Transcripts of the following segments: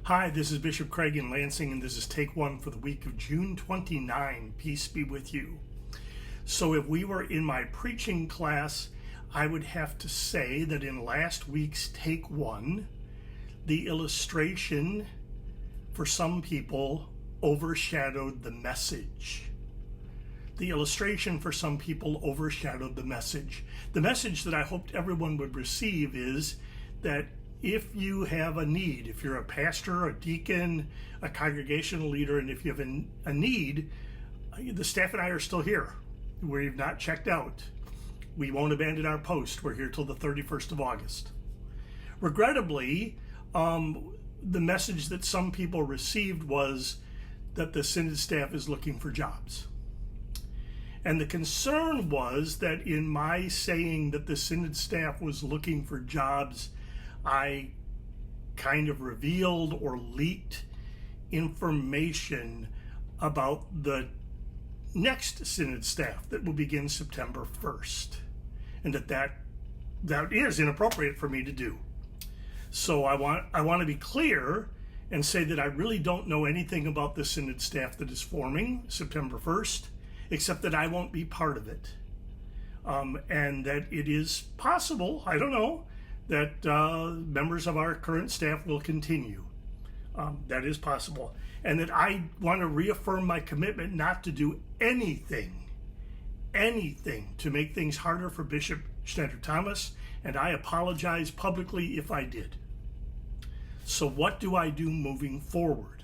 Hi, this is Bishop Craig in Lansing, and this is Take One for the week of June 29. Peace be with you. So if we were in my preaching class, I would have to say that in last week's Take One, the illustration for some people overshadowed the message. The illustration for some people overshadowed the message. The message that I hoped everyone would receive is that if you have a need, if you're a pastor, a deacon, a congregational leader, and if you have a need, the staff and I are still here. We've not checked out. We won't abandon our post. We're here till the 31st of August. Regrettably, the message that some people received was that the Synod staff is looking for jobs. And the concern was that in my saying that the Synod staff was looking for jobs, I kind of revealed or leaked information about the next Synod staff that will begin September 1st, and that is inappropriate for me to do. So I want to be clear and say that I really don't know anything about the Synod staff that is forming September 1st, except that I won't be part of it, and that it is possible, I don't know, that members of our current staff will continue. That is possible. And that I want to reaffirm my commitment not to do anything to make things harder for Bishop Schneider-Thomas, and I apologize publicly if I did. So what do I do moving forward?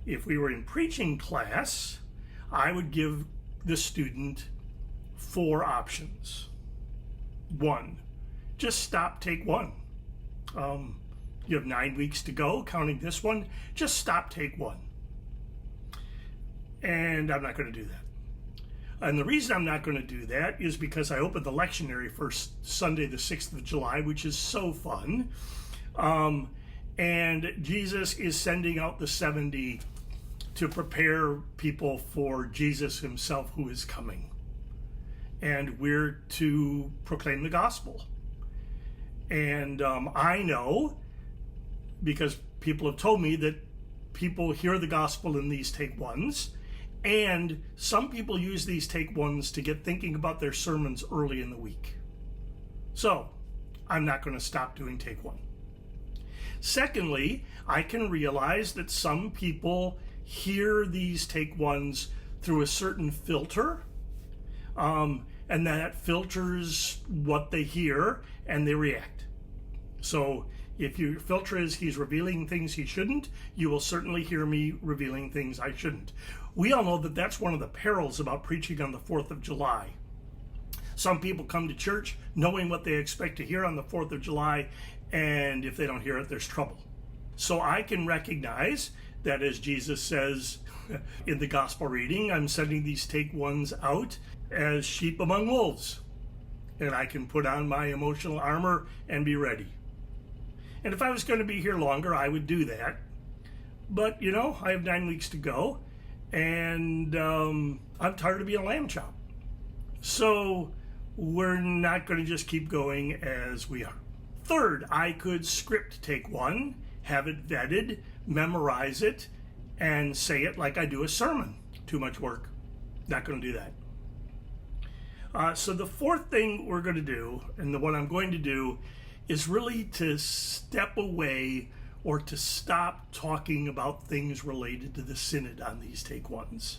If we were in preaching class, I would give the student 4 options. 1, just stop Take One. You have 9 weeks to go, counting this one. Just stop Take One. And I'm not going to do that. And the reason I'm not going to do that is because I opened the lectionary for Sunday, the 6th of July, which is so fun. And Jesus is sending out the 70 to prepare people for Jesus himself who is coming. And we're to proclaim the gospel. And I know, because people have told me, that people hear the gospel in these Take Ones, and some people use these Take Ones to get thinking about their sermons early in the week. So I'm not going to stop doing Take One. Secondly, I can realize that some people hear these Take Ones through a certain filter, and that filters what they hear, and they react. So if your filter is he's revealing things he shouldn't, you will certainly hear me revealing things I shouldn't. We all know that that's one of the perils about preaching on the 4th of July. Some people come to church knowing what they expect to hear on the 4th of July, and if they don't hear it, there's trouble. So I can recognize that, as Jesus says in the gospel reading, I'm sending these Take Ones out as sheep among wolves. And I can put on my emotional armor and be ready. And if I was going to be here longer, I would do that. But, I have 9 weeks to go, and I'm tired of being a lamb chop. So we're not going to just keep going as we are. Third, I could script Take One, have it vetted, memorize it, and say it like I do a sermon. Too much work. Not going to do that. So the fourth thing we're going to do, and the one I'm going to do, is really to step away or to stop talking about things related to the Synod on these Take Ones.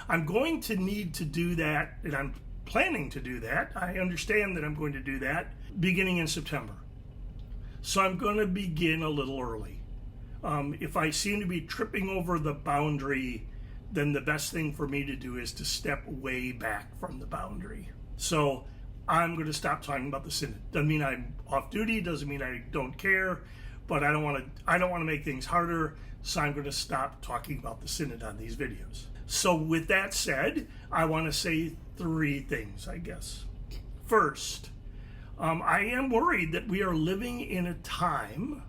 I'm going to need to do that, and I'm planning to do that. I understand that I'm going to do that beginning in September. So I'm going to begin a little early. If I seem to be tripping over the boundary, then the best thing for me to do is to step way back from the boundary. So I'm going to stop talking about the Synod. Doesn't mean I'm off duty, doesn't mean I don't care, but I don't want to make things harder, so I'm going to stop talking about the Synod on these videos. So with that said, I want to say 3 things, I guess. First, I am worried that we are living in a time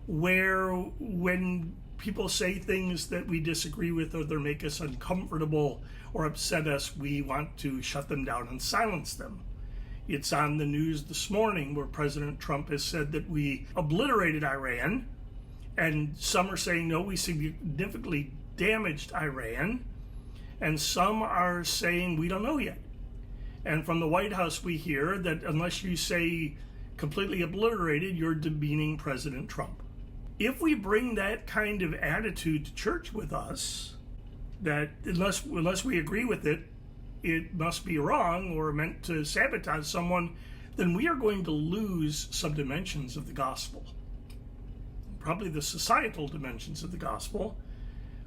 where when people say things that we disagree with or they make us uncomfortable or upset us, we want to shut them down and silence them. It's on the news this morning where President Trump has said that we obliterated Iran And some are saying, no, we significantly damaged Iran. And some are saying, we don't know yet. And from the White House, we hear that unless you say completely obliterated, you're demeaning President Trump. If we bring that kind of attitude to church with us, that unless we agree with it, it must be wrong or meant to sabotage someone, then we are going to lose some dimensions of the gospel. Probably the societal dimensions of the gospel.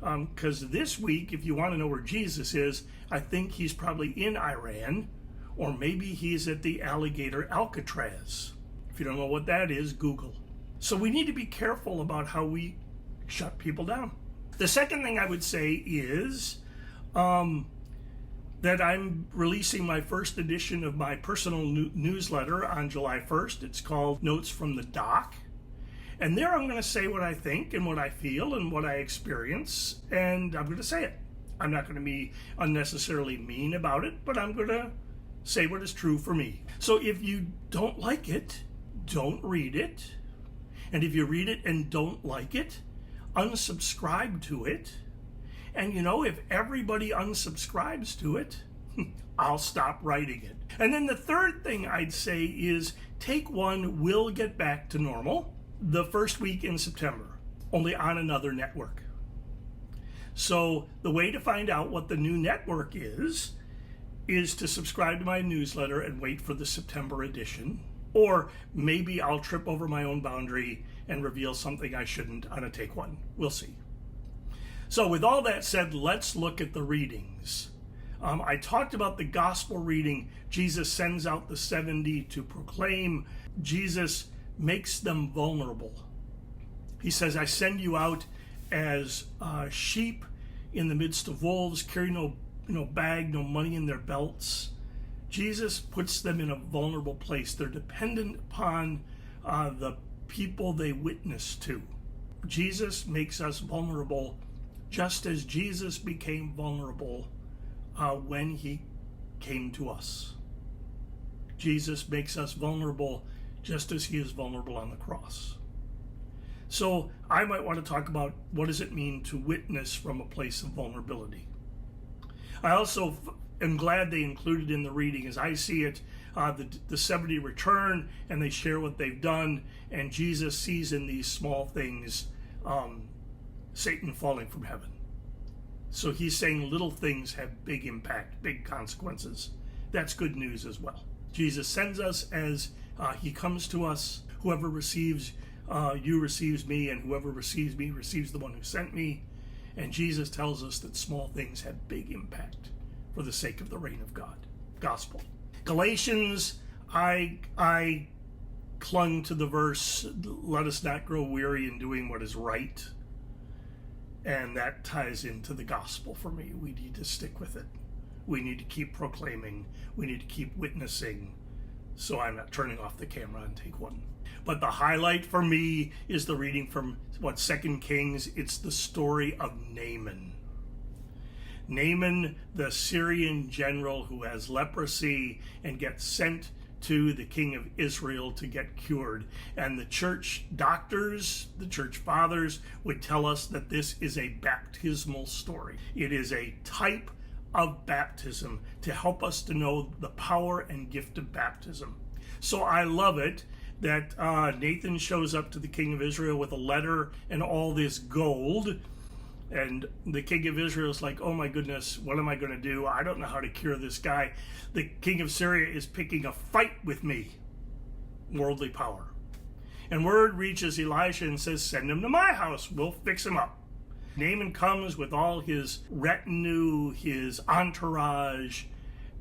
Because this week, if you want to know where Jesus is, I think he's probably in Iran, or maybe he's at the alligator Alcatraz. If you don't know what that is, Google. So we need to be careful about how we shut people down. The second thing I would say is that I'm releasing my first edition of my personal newsletter on July 1st. It's called Notes from the Doc. And there I'm going to say what I think and what I feel and what I experience, and I'm going to say it. I'm not going to be unnecessarily mean about it, but I'm going to say what is true for me. So if you don't like it, don't read it. And if you read it and don't like it, unsubscribe to it. And if everybody unsubscribes to it, I'll stop writing it. And then the third thing I'd say is Take One will get back to normal the first week in September, only on another network. So the way to find out what the new network is to subscribe to my newsletter and wait for the September edition. Or maybe I'll trip over my own boundary and reveal something I shouldn't on a Take One. We'll see. So with all that said, let's look at the readings. I talked about the gospel reading. Jesus sends out the 70 to proclaim. Jesus makes them vulnerable. He says, I send you out as sheep in the midst of wolves, carry no bag, no money in their belts. Jesus puts them in a vulnerable place. They're dependent upon the people they witness to. Jesus makes us vulnerable just as Jesus became vulnerable when he came to us. Jesus makes us vulnerable just as he is vulnerable on the cross. So I might want to talk about what does it mean to witness from a place of vulnerability. I also am glad they included in the reading, as I see it, the 70 return and they share what they've done, and Jesus sees in these small things Satan falling from heaven. So he's saying little things have big impact, big consequences. That's good news as well. Jesus sends us as he comes to us. Whoever receives you receives me, and whoever receives me receives the one who sent me. And Jesus tells us that small things have big impact for the sake of the reign of God. Gospel. Galatians, I clung to the verse, let us not grow weary in doing what is right. And that ties into the gospel for me. We need to stick with it. We need to keep proclaiming. We need to keep witnessing. So I'm not turning off the camera and Take One. But the highlight for me is the reading from 2 Kings. It's the story of Naaman. Naaman, the Syrian general who has leprosy and gets sent to the king of Israel to get cured. And the church doctors, the church fathers, would tell us that this is a baptismal story. It is a type of baptism to help us to know the power and gift of baptism. So I love it that Nathan shows up to the king of Israel with a letter and all this gold. And the king of Israel is like, oh my goodness, what am I going to do? I don't know how to cure this guy. The king of Syria is picking a fight with me. Worldly power. And word reaches Elisha and says, send him to my house. We'll fix him up. Naaman comes with all his retinue, his entourage.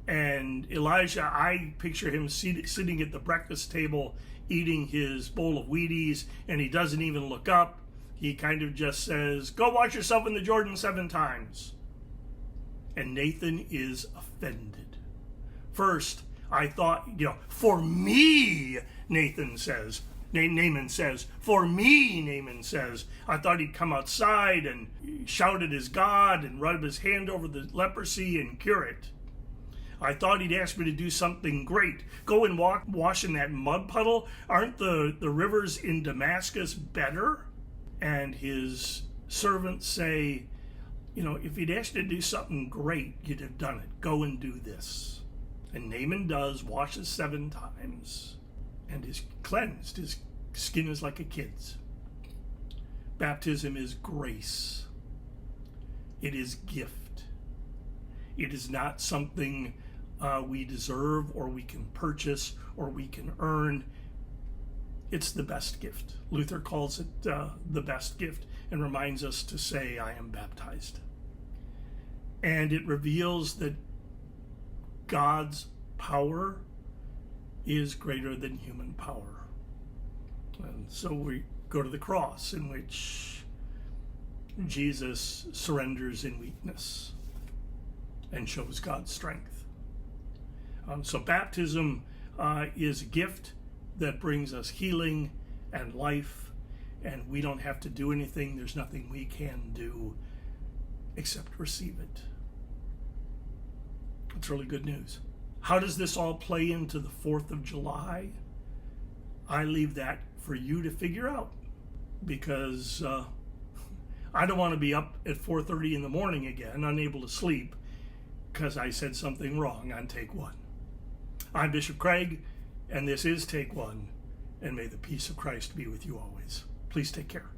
And Elijah, I picture him sitting at the breakfast table, eating his bowl of Wheaties, and he doesn't even look up. He kind of just says, go wash yourself in the Jordan 7 times. And Nathan is offended. First, I thought, for me, Naaman says, for me, Naaman says, I thought he'd come outside and shout at his God and rub his hand over the leprosy and cure it. I thought he'd ask me to do something great. Go and wash in that mud puddle. Aren't the rivers in Damascus better? and his servants say, if he'd asked you to do something great, you'd have done it. Go and do this. And Naaman does, washes 7 times, and is cleansed. His skin is like a kid's. Baptism is grace. It is gift. It is not something we deserve or we can purchase or we can earn. It's the best gift. Luther calls it the best gift and reminds us to say, I am baptized. And it reveals that God's power is greater than human power. And so we go to the cross, in which Jesus surrenders in weakness and shows God's strength. So baptism is a gift that brings us healing and life, and we don't have to do anything. There's nothing we can do except receive it. It's really good news. How does this all play into the 4th of July? I leave that for you to figure out, because I don't want to be up at 4:30 in the morning again, unable to sleep, because I said something wrong on Take One. I'm Bishop Craig, and this is Take One, and may the peace of Christ be with you always. Please take care.